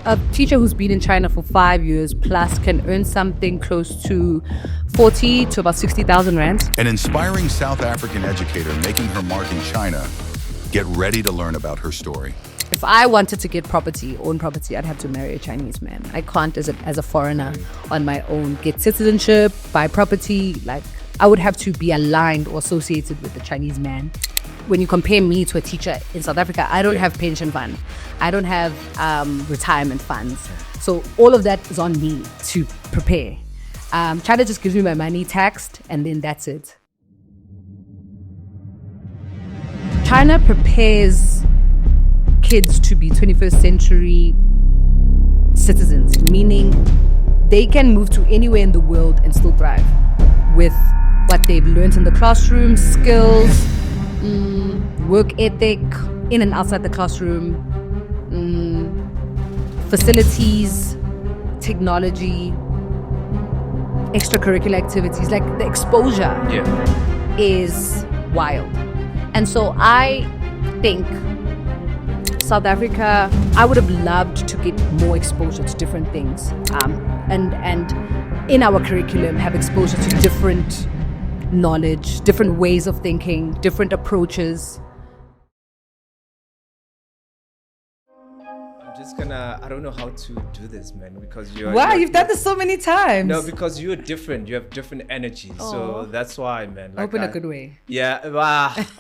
a teacher who's been in China for 5 years plus can earn something close to 40 to about 60,000 rand. An inspiring South African educator making her mark in China. Get ready to learn about her story. If I wanted to own property, I'd have to marry a Chinese man. I can't as a foreigner on my own get citizenship, buy property. Like, I would have to be aligned or associated with the Chinese man. When you compare me to a teacher in South Africa, I don't have pension fund. I don't have retirement funds. So all of that is on me to prepare. China just gives me my money taxed, and then that's it. China prepares kids to be 21st century citizens, meaning they can move to anywhere in the world and still thrive with what they've learned in the classroom, skills, work ethic, in and outside the classroom, facilities, technology, extracurricular activities. Like, the exposure is wild. And so I think South Africa, I would have loved to get more exposure to different things, and in our curriculum have exposure to different knowledge, different ways of thinking, different approaches. I don't know how to do this, man, because You've done this so many times. No, because you're different. You have different energy. Aww. So that's why, man. Like, in a good way. Yeah.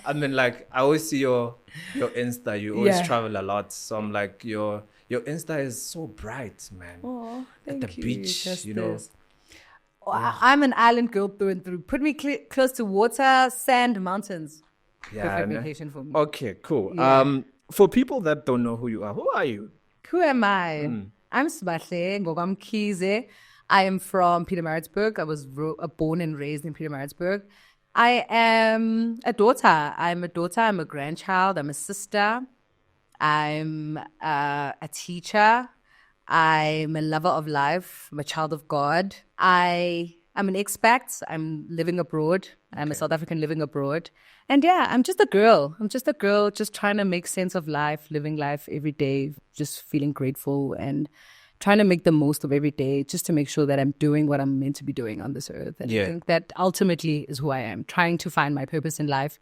I mean, like, I always see your Insta. You always travel a lot. So I'm like, your Insta is so bright, man. Oh, thank At the you. beach, I'm an island girl through and through. Put me close to water, sand, mountains. Perfect vacation for me. Okay, cool. Yeah. For people that don't know who you are, who are you? Who am I? I'm Sibahle Ngogwamkhize. I am from Pietermaritzburg. I was born and raised in Pietermaritzburg. I am a daughter. I'm a grandchild. I'm a sister. I'm a teacher. I'm a lover of life. I'm a child of God. I'm an expat. I'm living abroad. I'm a South African living abroad. And I'm just a girl. Just trying to make sense of life, living life every day, just feeling grateful and trying to make the most of every day, just to make sure that I'm doing what I'm meant to be doing on this earth. And I think that ultimately is who I am, trying to find my purpose in life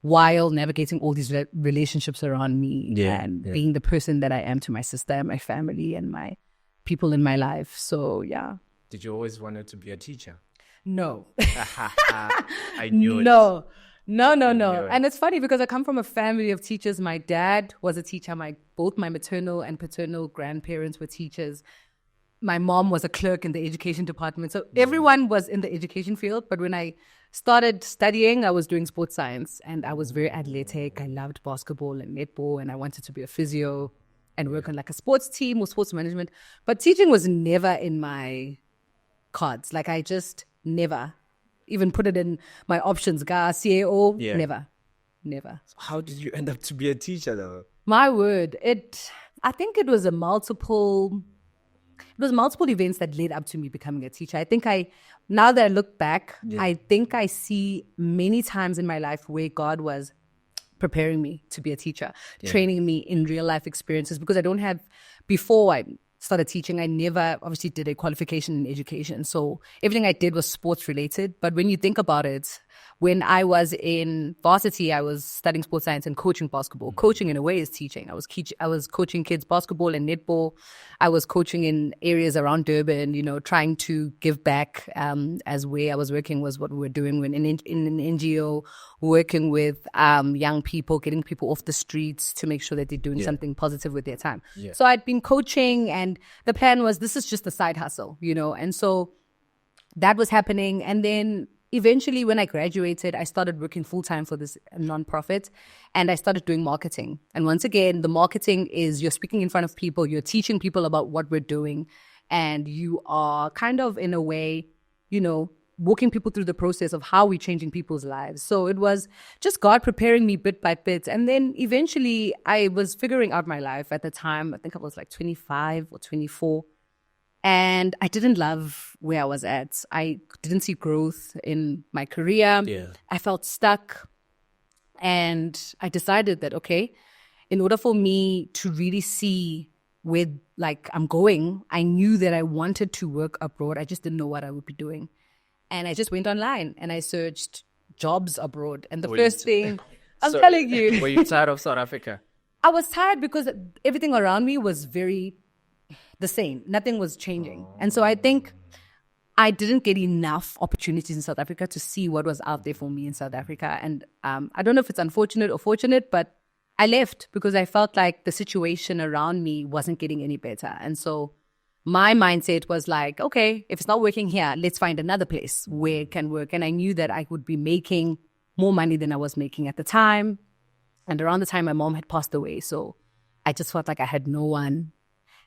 while navigating all these relationships around me and being the person that I am to my sister and my family and my people in my life. So, yeah. Did you always want to be a teacher? No. I knew it. No. And it's funny because I come from a family of teachers. My dad was a teacher. Both my maternal and paternal grandparents were teachers. My mom was a clerk in the education department. So everyone was in the education field. But when I started studying, I was doing sports science and I was very athletic. I loved basketball and netball and I wanted to be a physio and work on like a sports team or sports management. But teaching was never in my cards. Like, I just never even put it in my options. CAO, never. How did you end up to be a teacher though? My word, I think it was multiple events that led up to me becoming a teacher. I think now that I look back, I think I see many times in my life where God was preparing me to be a teacher, training me in real life experiences, because before I started teaching, I never obviously did a qualification in education. So everything I did was sports related. But when you think about it, when I was in varsity, I was studying sports science and coaching basketball. Coaching in a way is teaching. I was coaching kids basketball and netball. I was coaching in areas around Durban, trying to give back, as where I was working was what we were doing in an NGO, working with young people, getting people off the streets to make sure that they're doing something positive with their time. Yeah. So I'd been coaching and the plan was, this is just a side hustle, and so that was happening. And then eventually when I graduated, I started working full-time for this nonprofit and I started doing marketing. And once again, the marketing is you're speaking in front of people, you're teaching people about what we're doing, and you are kind of, in a way, walking people through the process of how we're changing people's lives. So it was just God preparing me bit by bit. And then eventually I was figuring out my life at the time. I think I was like 25 or 24. And I didn't love where I was at. I didn't see growth in my career. Yeah. I felt stuck. And I decided that, okay, in order for me to really see where like I'm going. I knew that I wanted to work abroad. I just didn't know what I would be doing. And I just went online and I searched jobs abroad. And the first thing, I'm telling you. Were you tired of South Africa? I was tired because everything around me was very the same. Nothing was changing. And so I think I didn't get enough opportunities in South Africa to see what was out there for me in South Africa. And I don't know if it's unfortunate or fortunate, but I left because I felt like the situation around me wasn't getting any better. And so my mindset was like, okay, if it's not working here, let's find another place where it can work. And I knew that I would be making more money than I was making at the time. And around the time my mom had passed away. So I just felt like I had no one.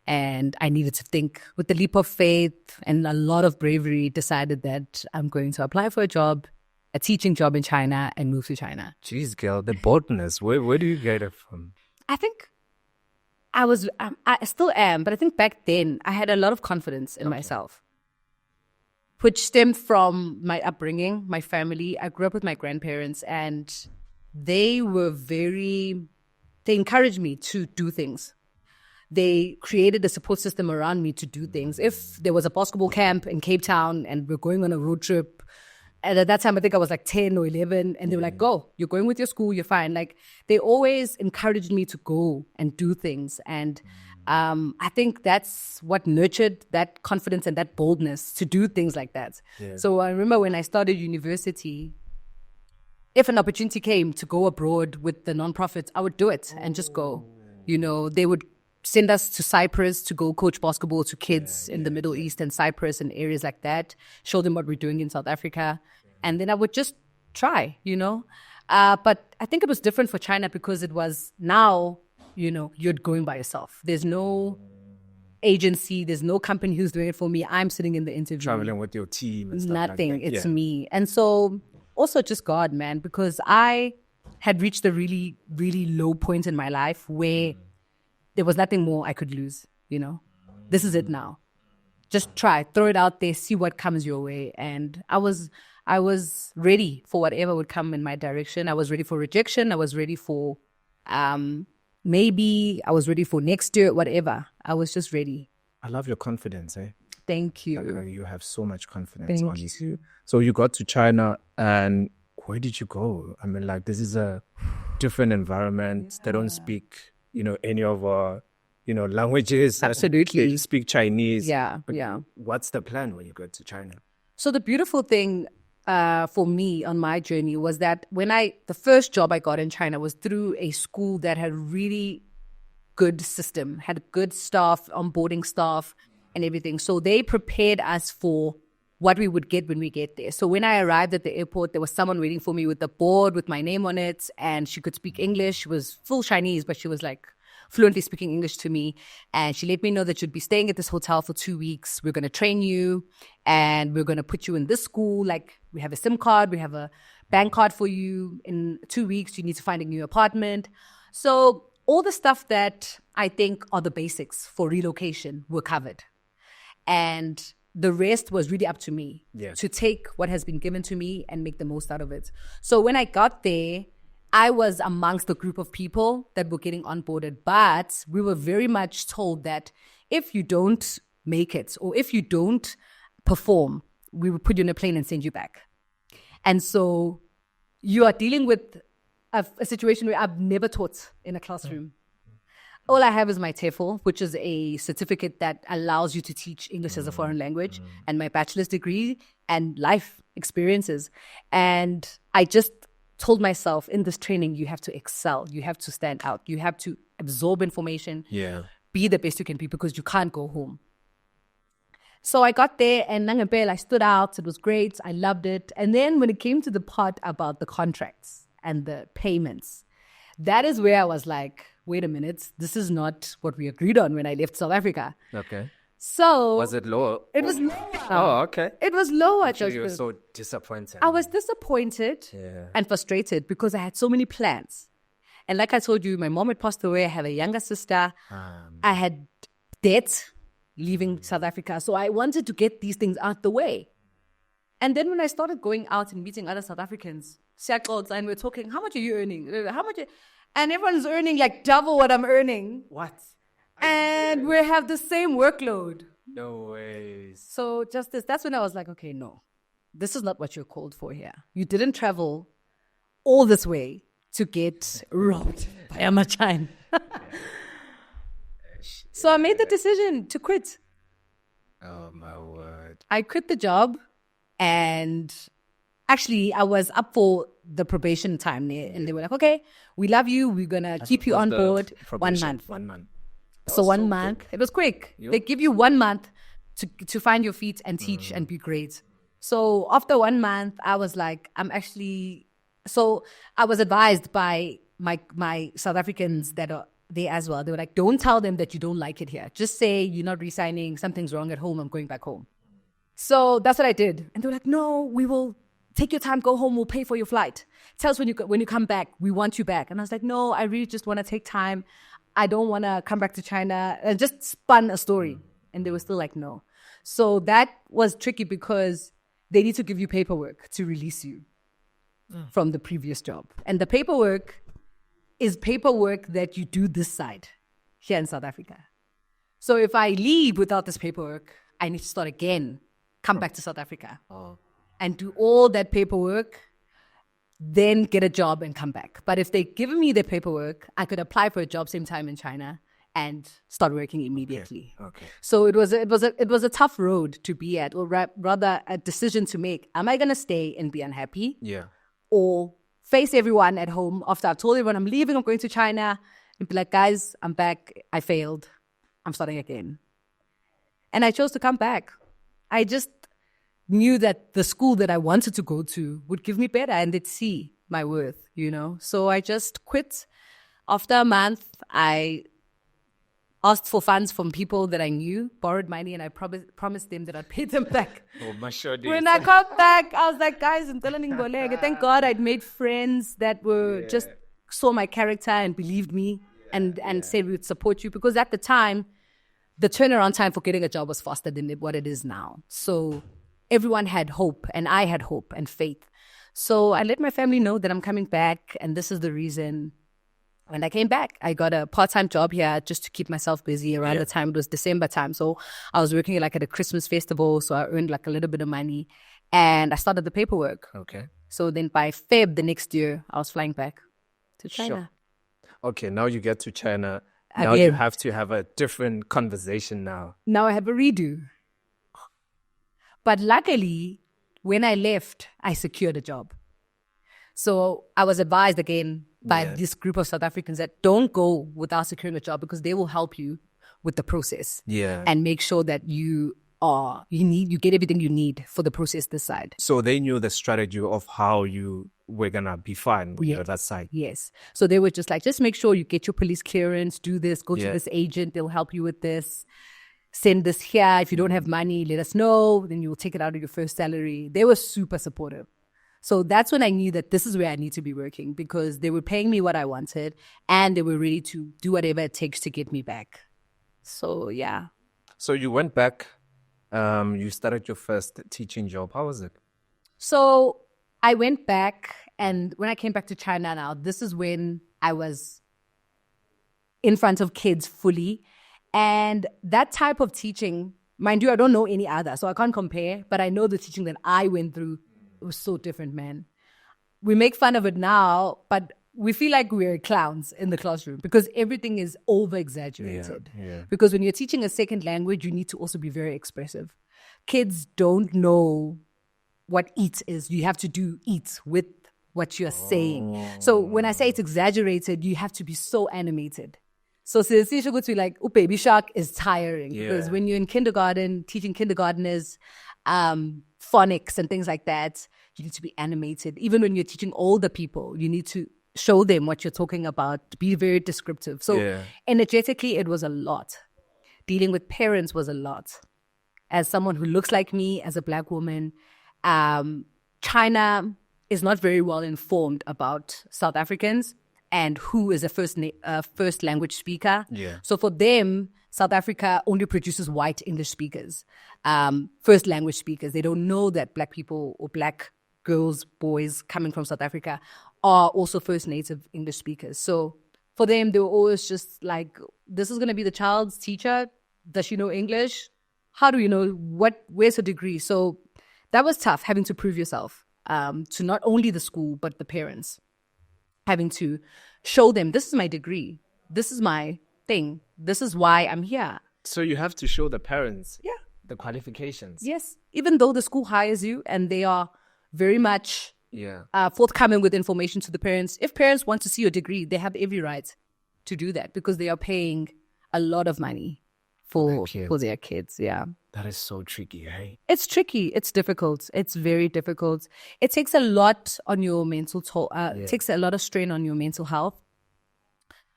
And I needed to think with the leap of faith and a lot of bravery, decided that I'm going to apply for a teaching job in China and move to China. Jeez, girl, the boldness. Where do you get it from? I think I still am, but I think back then I had a lot of confidence in myself, which stemmed from my upbringing, my family. I grew up with my grandparents and they encouraged me to do things. They created a support system around me to do things. If there was a basketball camp in Cape Town and we're going on a road trip, and at that time, I think I was like 10 or 11, and they were like, go, you're going with your school, you're fine. Like, they always encouraged me to go and do things. And I think that's what nurtured that confidence and that boldness to do things like that. Yeah. So I remember when I started university, if an opportunity came to go abroad with the nonprofits, I would do it and just go. You know, they would send us to Cyprus to go coach basketball to kids in the Middle East and Cyprus and areas like that, show them what we're doing in South Africa. And then I would just try, you know. But I think it was different for China because it was now, you know, you're going by yourself. There's no agency. There's no company who's doing it for me. I'm sitting in the interview. Traveling with your team and stuff Nothing. Like that. It's me. And so also just God, man, because I had reached a really, really low point in my life where there was nothing more I could lose, you know. This is it now. Just try, throw it out there, see what comes your way. And I was ready for whatever would come in my direction. I was ready for rejection. I was ready for maybe. I was ready for next year, whatever. I was just ready. I love your confidence, eh? Thank you. You have so much confidence. Thank honestly. you. So you got to China, and where did you go? I mean, like, this is a different environment. They don't speak, you know, any of our, you know, languages. Absolutely. They speak Chinese. Yeah, But yeah. What's the plan when you go to China? So the beautiful thing for me on my journey was that the first job I got in China was through a school that had really good system, had good staff, onboarding staff and everything. So they prepared us for what we would get when we get there. So when I arrived at the airport, there was someone waiting for me with a board with my name on it, and she could speak English. She was full Chinese, but she was like fluently speaking English to me. And she let me know that you'd be staying at this hotel for 2 weeks. We're going to train you and we're going to put you in this school. Like, we have a SIM card, we have a bank card for you. In 2 weeks, you need to find a new apartment. So all the stuff that I think are the basics for relocation were covered. And the rest was really up to me to take what has been given to me and make the most out of it. So when I got there, I was amongst the group of people that were getting onboarded, but we were very much told that if you don't make it or if you don't perform, we will put you in a plane and send you back. And so you are dealing with a situation where I've never taught in a classroom. All I have is my TEFL, which is a certificate that allows you to teach English as a foreign language, and my bachelor's degree and life experiences. And I just told myself, in this training, you have to excel. You have to stand out. You have to absorb information. Be the best you can be, because you can't go home. So I got there, and Nangabel, I stood out. It was great. I loved it. And then when it came to the part about the contracts and the payments, that is where I was like, wait a minute, this is not what we agreed on when I left South Africa. Okay. So was it lower? It was lower. Oh, okay. It was lower. You were so disappointed. I was disappointed and frustrated because I had so many plans. And like I told you, my mom had passed away. I have a younger sister. I had debt leaving South Africa. So I wanted to get these things out the way. And then when I started going out and meeting other South Africans, and we're talking, how much are you earning? How much? And everyone's earning like double what I'm earning. What? And we have the same workload. No ways. So that's when I was like, okay, no, this is not what you're called for here. You didn't travel all this way to get robbed by a machine. So I made the decision to quit. Oh, my word. I quit the job, and actually I was up for the probation time there, and they were like, okay, we love you. We're going to keep you on board 1 month. 1 month. So 1 month, quick. It was quick. Yep. They give you 1 month to find your feet and teach and be great. So after 1 month, I was like, so I was advised by my South Africans that are there as well. They were like, don't tell them that you don't like it here. Just say you're not resigning. Something's wrong at home. I'm going back home. So that's what I did. And they were like, no, we will take your time, go home. We'll pay for your flight. Tell us when you come back. We want you back. And I was like, no, I really just want to take time. I don't want to come back to China. And just spun a story. And they were still like, no. So that was tricky because they need to give you paperwork to release you from the previous job. And the paperwork is paperwork that you do this side here in South Africa. So if I leave without this paperwork, I need to start again, come back to South Africa and do all that paperwork, then get a job and come back. But if they give me the paperwork, I could apply for a job same time in China and start working immediately. Okay. So it was a tough road to be at, or rather a decision to make. Am I going to stay and be unhappy? Yeah. Or face everyone at home after I've told everyone I'm leaving, I'm going to China, and be like, guys, I'm back. I failed. I'm starting again. And I chose to come back. I just knew that the school that I wanted to go to would give me better and they'd see my worth, So I just quit. After a month, I asked for funds from people that I knew, borrowed money, and I promised them that I'd pay them back. Oh, my sure did. When I come back, I was like, guys, thank God I'd made friends that were just saw my character and believed me and said we would support you. Because at the time, the turnaround time for getting a job was faster than what it is now. So everyone had hope, and I had hope and faith. So I let my family know that I'm coming back, and this is the reason. When I came back, I got a part-time job here just to keep myself busy around the time. It was December time. So I was working at a Christmas festival. So I earned a little bit of money and I started the paperwork. Okay. So then by Feb the next year, I was flying back to China. Sure. Okay. Now you get to China. Again. Now you have to have a different conversation now. Now I have a redo. But luckily, when I left, I secured a job. So I was advised again by this group of South Africans that don't go without securing a job because they will help you with the process and make sure that you get everything you need for the process this side. So they knew the strategy of how you were going to be fine with that side. Yes. So they were just like, just make sure you get your police clearance, do this, go to this agent, they'll help you with this. Send this here. If you don't have money, let us know. Then you will take it out of your first salary. They were super supportive. So that's when I knew that this is where I need to be working because they were paying me what I wanted and they were ready to do whatever it takes to get me back. So, yeah. So you went back, you started your first teaching job. How was it? So I went back, and when I came back to China now, this is when I was in front of kids fully. And that type of teaching, mind you, I don't know any other, so I can't compare, but I know the teaching that I went through. It was so different, man. We make fun of it now, but we feel like we're clowns in the classroom because everything is over-exaggerated. Yeah. Because when you're teaching a second language, you need to also be very expressive. Kids don't know what eat is. You have to do eat with what you're saying. So when I say it's exaggerated, you have to be so animated. So like, baby shark is tiring because when you're in kindergarten, teaching kindergarteners, phonics and things like that, you need to be animated. Even when you're teaching older people, you need to show them what you're talking about, be very descriptive. So energetically, it was a lot. Dealing with parents was a lot. As someone who looks like me, as a Black woman, China is not very well informed about South Africans and who is a first language speaker. Yeah. So for them, South Africa only produces white English speakers, first language speakers. They don't know that Black people or Black girls, boys coming from South Africa are also first native English speakers. So For them, they were always just like, this is going to be the child's teacher. Does she know English? How do you know where's her degree? So that was tough, having to prove yourself to not only the school, but the parents. Having to show them, this is my degree. This is my thing. This is why I'm here. So you have to show the parents the qualifications. Yes. Even though the school hires you and they are very much forthcoming with information to the parents. If parents want to see your degree, they have every right to do that because they are paying a lot of money for their kids. Yeah. That is so tricky, hey? It's tricky. It's difficult. It's very difficult. It takes a lot on your mental it takes a lot of strain on your mental health.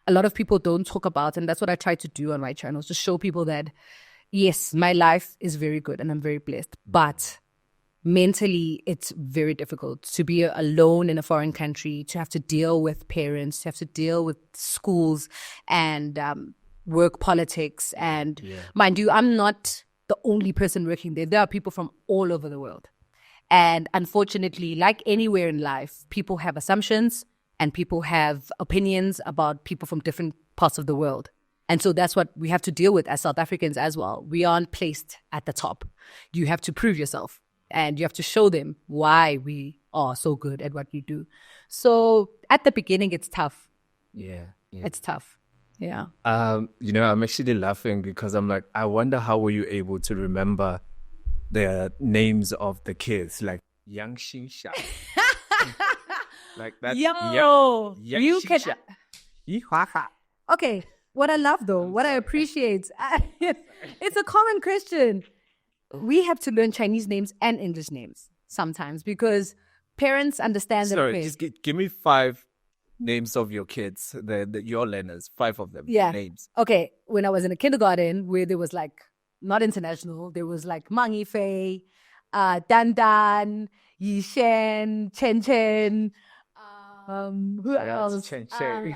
A lot of people don't talk about, and that's what I try to do on my channel, to show people that, yes, my life is very good and I'm very blessed, but mentally it's very difficult to be alone in a foreign country, to have to deal with parents, to have to deal with schools and work politics. And mind you, I'm not the only person working there. There are people from all over the world. And unfortunately, like anywhere in life, people have assumptions and people have opinions about people from different parts of the world. And so that's what we have to deal with as South Africans as well. We aren't placed at the top. You have to prove yourself and you have to show them why we are so good at what you do. So at the beginning, it's tough. Yeah. It's tough. Yeah. I'm actually laughing because I'm like, I wonder how were you able to remember the names of the kids, like Yang Xingsha. Like that. You can. Okay. What I love though, what I appreciate, it's a common question. We have to learn Chinese names and English names sometimes because parents understand that. Sorry, just give me 5 names of your kids, your learners, 5 of them. Names. Okay, when I was in a kindergarten where there was like, not international, there was like Mang Yifei, Dan Dan, Yi Shen, Chen Chen, who else? Chen Chen.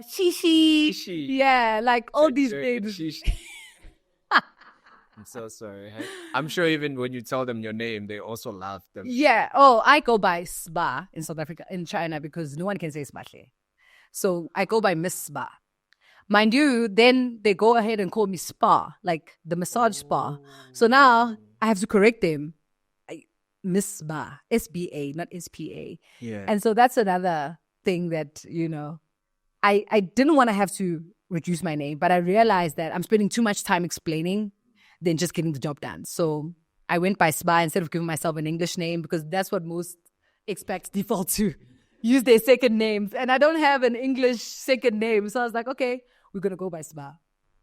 Shishi. Yeah, like all these names. I'm so sorry. I'm sure even when you tell them your name, they also laugh. Yeah. Oh, I go by Sba in South Africa, in China, because no one can say Sbahle. So I go by Miss Sba. Mind you, then they go ahead and call me Spa, like the massage spa. So now I have to correct them. Miss Sba, SBA, not SPA. Yeah. And so that's another thing that, I didn't want to have to reduce my name, but I realized that I'm spending too much time explaining than just getting the job done. So I went by Spa instead of giving myself an English name because that's what most expats default to, use their second names. And I don't have an English second name. So I was like, okay, we're going to go by Spa.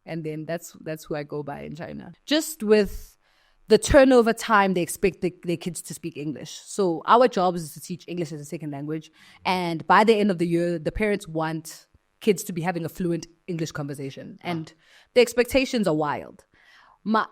And then that's who I go by in China. Just with the turnover time, they expect their kids to speak English. So our job is to teach English as a second language. And by the end of the year, the parents want kids to be having a fluent English conversation. And the expectations are wild.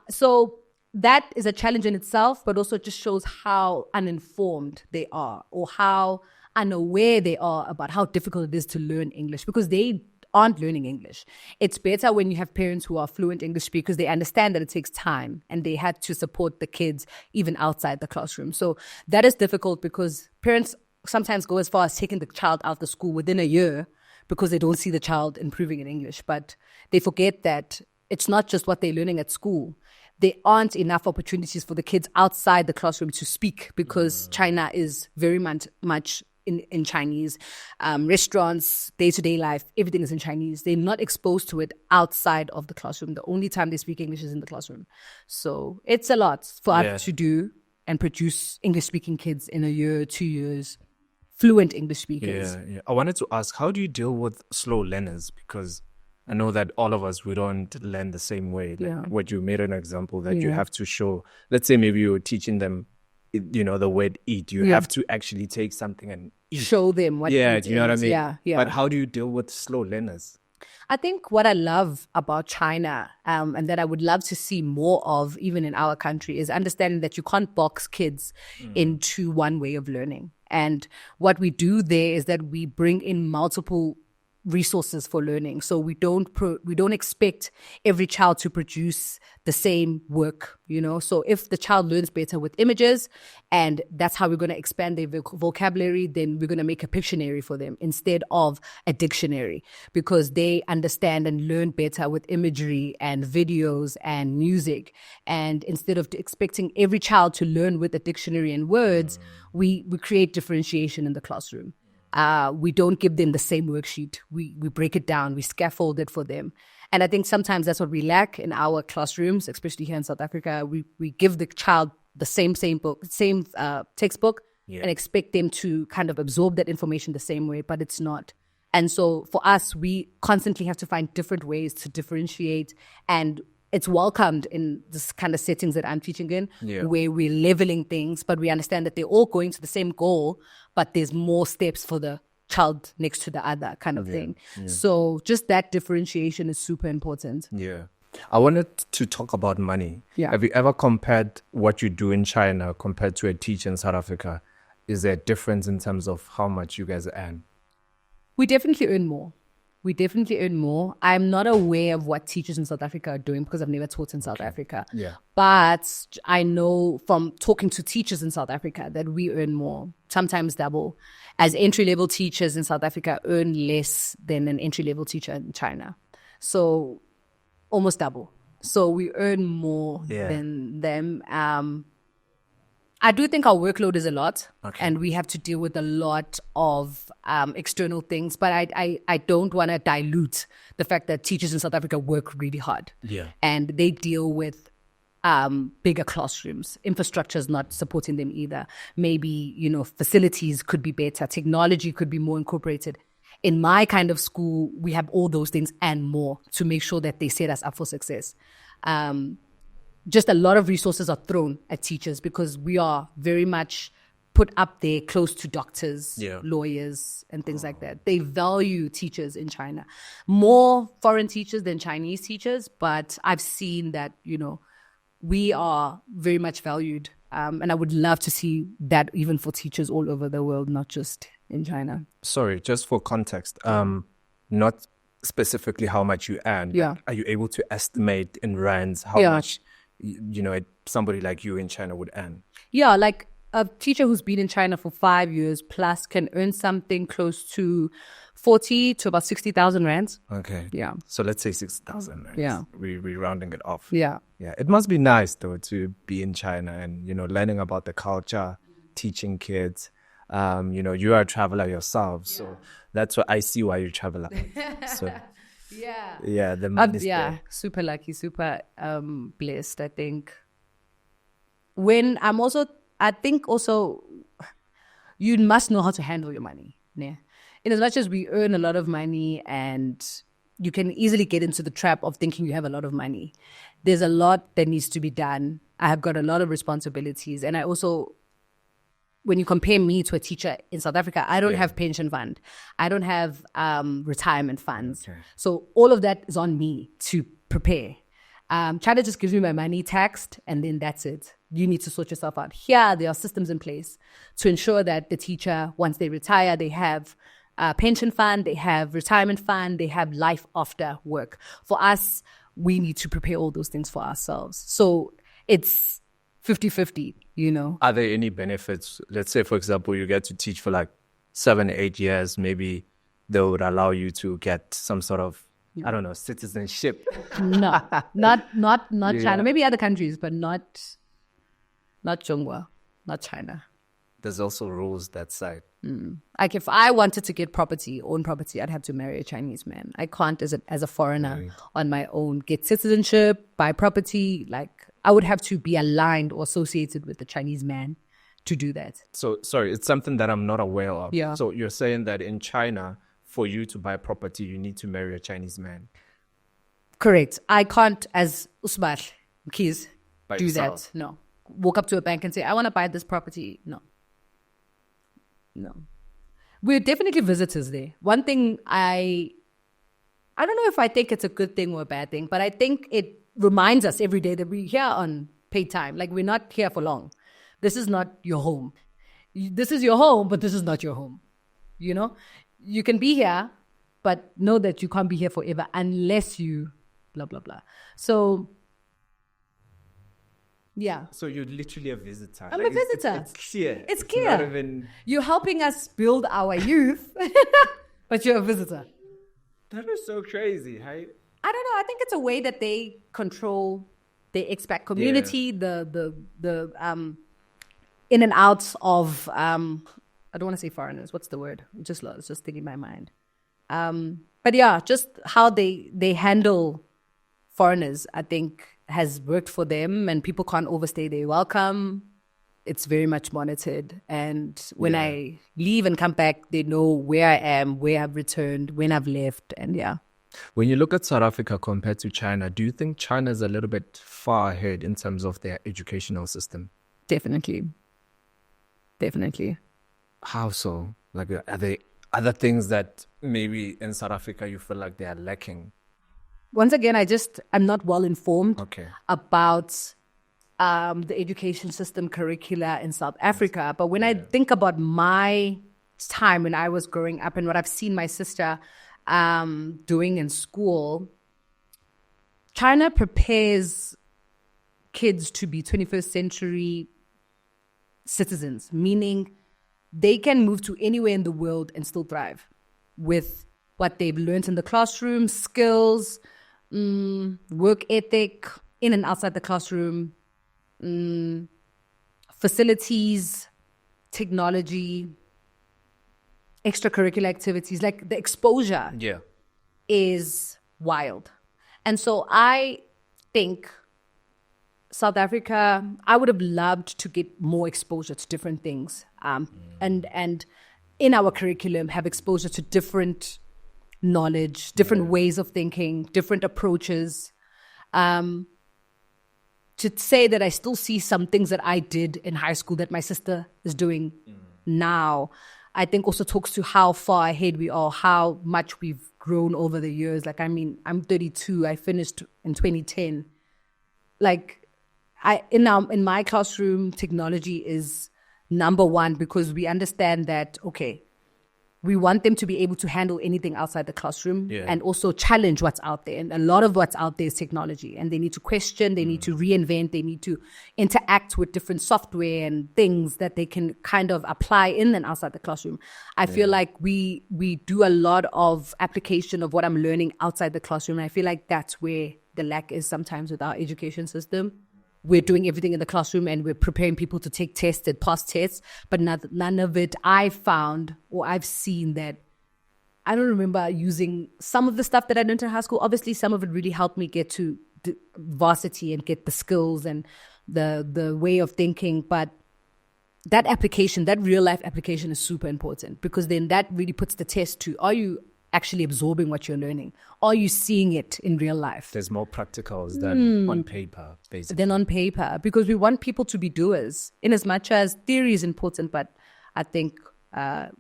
So that is a challenge in itself, but also just shows how uninformed they are or how unaware they are about how difficult it is to learn English because they aren't learning English. It's better when you have parents who are fluent English speakers. They understand that it takes time and they had to support the kids even outside the classroom. So that is difficult because parents sometimes go as far as taking the child out of the school within a year because they don't see the child improving in English. But they forget that it's not just what they're learning at school. There aren't enough opportunities for the kids outside the classroom to speak because China is very much in Chinese. Restaurants, day-to-day life, everything is in Chinese. They're not exposed to it outside of the classroom. The only time they speak English is in the classroom. So it's a lot for us to do and produce English-speaking kids in a year, 2 years, fluent English speakers. Yeah. I wanted to ask, how do you deal with slow learners? Because I know that all of us, we don't learn the same way. Like what you made an example that you have to show. Let's say maybe you're teaching them, the word eat. You have to actually take something and eat. Show them what do eat you know what I mean? Yeah. But how do you deal with slow learners? I think what I love about China and that I would love to see more of even in our country is understanding that you can't box kids into one way of learning. And what we do there is that we bring in multiple resources for learning. So we don't expect every child to produce the same work, So if the child learns better with images, and that's how we're going to expand their vocabulary, then we're going to make a Pictionary for them instead of a dictionary, because they understand and learn better with imagery and videos and music. And instead of expecting every child to learn with a dictionary and words, we create differentiation in the classroom. We don't give them the same worksheet. We break it down. We scaffold it for them. And I think sometimes that's what we lack in our classrooms, especially here in South Africa. We give the child the same book, same textbook, and expect them to kind of absorb that information the same way, but it's not. And so for us, we constantly have to find different ways to differentiate, and it's welcomed in this kind of settings that I'm teaching in, where we're leveling things, but we understand that they're all going to the same goal, but there's more steps for the child next to the other kind of thing. So just that differentiation is super important. I wanted to talk about money. Have you ever compared what you do in China compared to a teacher in South Africa? Is there a difference in terms of how much you guys earn? We definitely earn more. I'm not aware of what teachers in South Africa are doing because I've never taught in South Africa. But I know from talking to teachers in South Africa that we earn more, sometimes double. As entry-level teachers in South Africa earn less than an entry-level teacher in China. So almost double. So we earn more than them. I do think our workload is a lot, and we have to deal with a lot of external things. But I don't want to dilute the fact that teachers in South Africa work really hard. And they deal with bigger classrooms. Infrastructure is not supporting them either. Maybe, facilities could be better. Technology could be more incorporated. In my kind of school, we have all those things and more to make sure that they set us up for success. Just a lot of resources are thrown at teachers because we are very much put up there close to doctors, lawyers, and things like that. They value teachers in China. More foreign teachers than Chinese teachers, but I've seen that, we are very much valued. And I would love to see that even for teachers all over the world, not just in China. Sorry, just for context, not specifically how much you earn, but are you able to estimate in rands how much somebody like you in China would earn? Like a teacher who's been in China for 5 years plus can earn something close to 40 to about 60,000 rands. Okay. So let's say 6,000 rands. We're rounding it off. It must be nice though to be in China and learning about the culture, teaching kids. You are a traveler yourself, so that's what I see why you travel. So the money is there. Super lucky, super blessed. I think when I think also you must know how to handle your money. In as much as we earn a lot of money and you can easily get into the trap of thinking you have a lot of money, there's a lot that needs to be done. I have got a lot of responsibilities, and I also, when you compare me to a teacher in South Africa, I don't have pension fund. I don't have retirement funds. So all of that is on me to prepare. China just gives me my money taxed, and then that's it. You need to sort yourself out. Here, there are systems in place to ensure that the teacher, once they retire, they have a pension fund, they have retirement fund, they have life after work. For us, we need to prepare all those things for ourselves. So it's 50-50, Are there any benefits? Let's say, for example, you get to teach for like 7-8 years. Maybe they would allow you to get some sort of, I don't know, citizenship. No, not China. Maybe other countries, but not Zhongguo, not China. There's also rules that side. Like if I wanted to get own property, I'd have to marry a Chinese man. I can't as a foreigner on my own get citizenship, buy property. Like I would have to be aligned or associated with the Chinese man to do that. So, sorry, it's something that I'm not aware of. Yeah. So you're saying that in China, for you to buy property, you need to marry a Chinese man? Correct. I can't, as Usman Keys, By do yourself? that. No. Walk up to a bank and say, I want to buy this property. No. We're definitely visitors there. One thing I don't know if I think it's a good thing or a bad thing, but I think it reminds us every day that we're here on paid time. Like we're not here for long. This is not your home. This is your home, but this is not your home. You can be here, but know that you can't be here forever unless you blah, blah, blah. So, yeah. So you're literally a visitor. I'm a visitor. It's clear. It's clear. Not even... You're helping us build our youth, but you're a visitor. That is so crazy. How? I don't know. I think it's a way that they control the expat community, the in and outs of I don't want to say foreigners. What's the word? It's just thinking in my mind. But yeah, just how they handle foreigners, I think, has worked for them, and people can't overstay their welcome. It's very much monitored, and when I leave and come back, they know where I am, where I've returned, when I've left, and yeah. When you look at South Africa compared to China, do you think China is a little bit far ahead in terms of their educational system? Definitely. How so? Like, are there other things that maybe in South Africa you feel like they are lacking? Once again, I'm not well informed about the education system curricula in South Africa. But when I think about my time when I was growing up and what I've seen my sister doing in school, China prepares kids to be 21st century citizens, meaning they can move to anywhere in the world and still thrive with what they've learned in the classroom, skills, work ethic, in and outside the classroom, facilities, technology, extracurricular activities. Like the exposure is wild. And so I think South Africa, I would have loved to get more exposure to different things, and in our curriculum have exposure to different knowledge, different ways of thinking, different approaches. To say that I still see some things that I did in high school that my sister is doing now, I think also talks to how far ahead we are, how much we've grown over the years. Like, I mean, I'm 32. I finished in 2010. Like, in my classroom, technology is number one because we understand that, okay, we want them to be able to handle anything outside the classroom and also challenge what's out there. And a lot of what's out there is technology. And they need to question, they need to reinvent, they need to interact with different software and things that they can kind of apply in and outside the classroom. I feel like we do a lot of application of what I'm learning outside the classroom. And I feel like that's where the lack is sometimes with our education system. We're doing everything in the classroom and we're preparing people to take tests and pass tests, but none of it I found or I've seen that. I don't remember using some of the stuff that I learned in high school. Obviously, some of it really helped me get to the varsity and get the skills and the way of thinking. But that application, that real life application is super important because then that really puts the test to, are you actually absorbing what you're learning? Are you seeing it in real life? There's more practicals than on paper, basically. Than on paper, because we want people to be doers, in as much as theory is important. But I think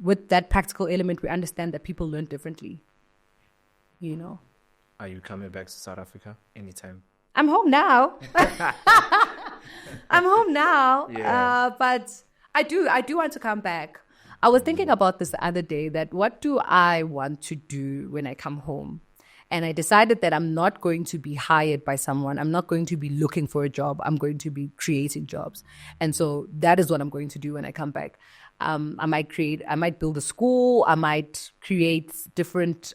with that practical element, we understand that people learn differently, you know. Are you coming back to South Africa anytime? I'm home now. I'm home now. But I do want to come back. I was thinking about this the other day, that what do I want to do when I come home? And I decided that I'm not going to be hired by someone. I'm not going to be looking for a job. I'm going to be creating jobs. And so that is what I'm going to do when I come back. I might build a school. I might create different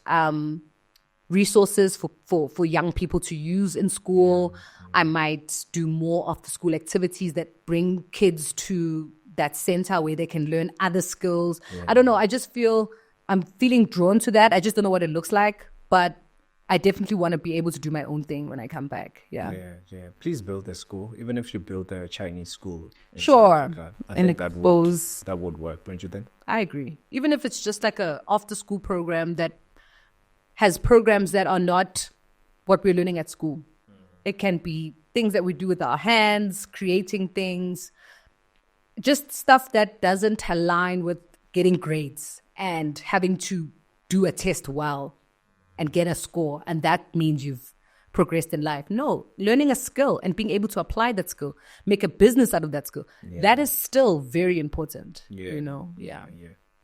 resources for young people to use in school. I might do more of the school activities that bring kids to that center where they can learn other skills. I don't know. I'm feeling drawn to that. I just don't know what it looks like, but I definitely want to be able to do my own thing when I come back. Yeah. Please build a school, even if you build a Chinese school. Sure. I think that would work, don't you think? I agree. Even if it's just like a after school program that has programs that are not what we're learning at school. It can be things that we do with our hands, creating things, just stuff that doesn't align with getting grades and having to do a test well and get a score. And that means you've progressed in life. No, learning a skill and being able to apply that skill, make a business out of that skill. That is still very important, you know? Yeah.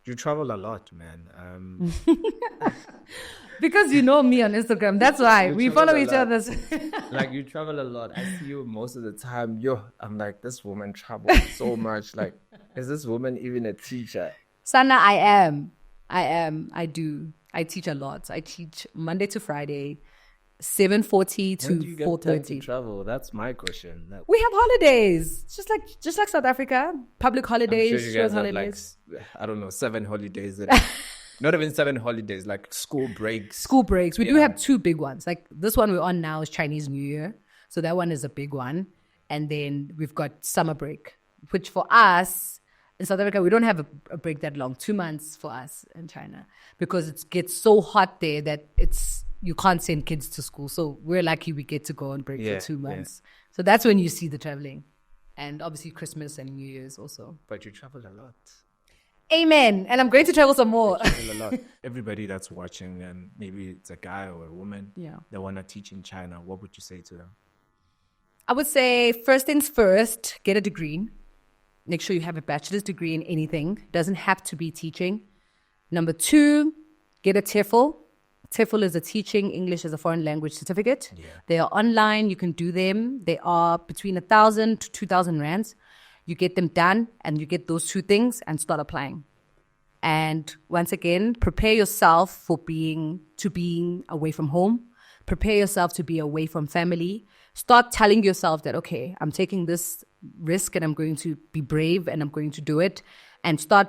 You travel a lot, man. Because you know me on Instagram. That's why. We follow each other. Like, you travel a lot. I see you most of the time. I'm like, this woman travels so much. Like, is this woman even a teacher? Sana, I am. I do. I teach a lot. I teach Monday to Friday, 7:40 to 4:30. Travel. That's my question. We have holidays, just like South Africa. Public holidays, I'm sure you guys have holidays. like, I don't know, 7 holidays. Not even 7 holidays, like school breaks. School breaks. We do have 2 big ones. Like this one we're on now is Chinese New Year. So that one is a big one. And then we've got summer break, which for us in South Africa, we don't have a break that long, 2 months for us in China, because it gets so hot there that you can't send kids to school. So we're lucky we get to go on break for 2 months. Yeah. So that's when you see the traveling. And obviously Christmas and New Year's also. But you travel a lot. Amen. And I'm going to travel some more. A lot. Everybody that's watching, and maybe it's a guy or a woman, they want to teach in China. What would you say to them? I would say first things first, get a degree. Make sure you have a bachelor's degree in anything. Doesn't have to be teaching. Number 2, get a TEFL. TEFL is a teaching English as a foreign language certificate. Yeah. They are online. You can do them. They are between 1,000 to 2,000 rands. You get them done and you get those 2 things and start applying. And once again, prepare yourself for being away from home. Prepare yourself to be away from family. Start telling yourself that, okay, I'm taking this risk and I'm going to be brave and I'm going to do it. And start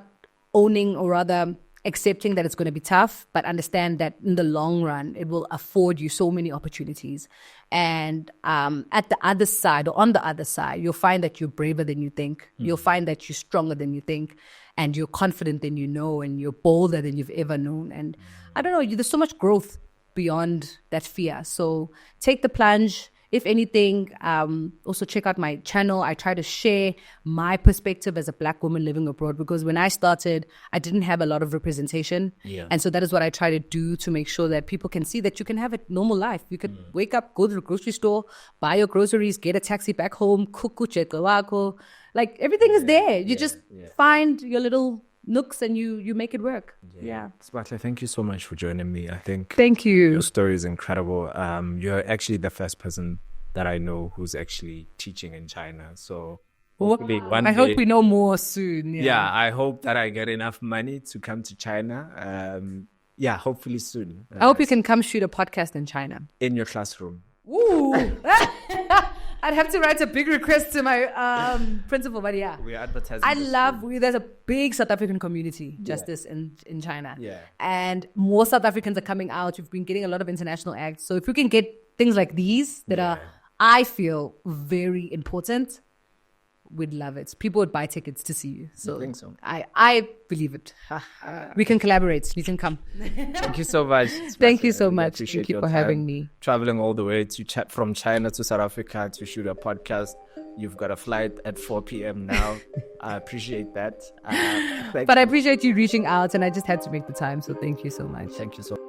owning, or rather accepting that it's going to be tough, but understand that in the long run, it will afford you so many opportunities. And at the other side, or on the other side, you'll find that you're braver than you think. Mm-hmm. You'll find that you're stronger than you think, and you're confident than you know, and you're bolder than you've ever known. And I don't know, there's so much growth beyond that fear. So take the plunge. If anything, also check out my channel. I try to share my perspective as a Black woman living abroad, because when I started, I didn't have a lot of representation. Yeah. And so that is what I try to do, to make sure that people can see that you can have a normal life. You could wake up, go to the grocery store, buy your groceries, get a taxi back home, cook, like everything is there. You just find your little nooks and you make it work. Yeah. Sparkler, thank you so much for joining me. Thank you. Your story is incredible. You're actually the first person that I know who's actually teaching in China. So hopefully one day, I hope we know more soon. Yeah, I hope that I get enough money to come to China. Hopefully soon. I hope you can come shoot a podcast in China. In your classroom. Ooh. I'd have to write a big request to my principal, but yeah. We're advertising. There's a big South African community, justice in China. Yeah. And more South Africans are coming out. We've been getting a lot of international acts. So if we can get things like these that are, I feel, very important, we'd love it. People would buy tickets to see you. So, I think so. I believe it. We can collaborate. You can come. Thank you so much. Thank you so much. Thank you for having me. Traveling all the way from China to South Africa to shoot a podcast. You've got a flight at 4 p.m. now. I appreciate that. But I appreciate you reaching out, and I just had to make the time. So thank you so much. Thank you so much.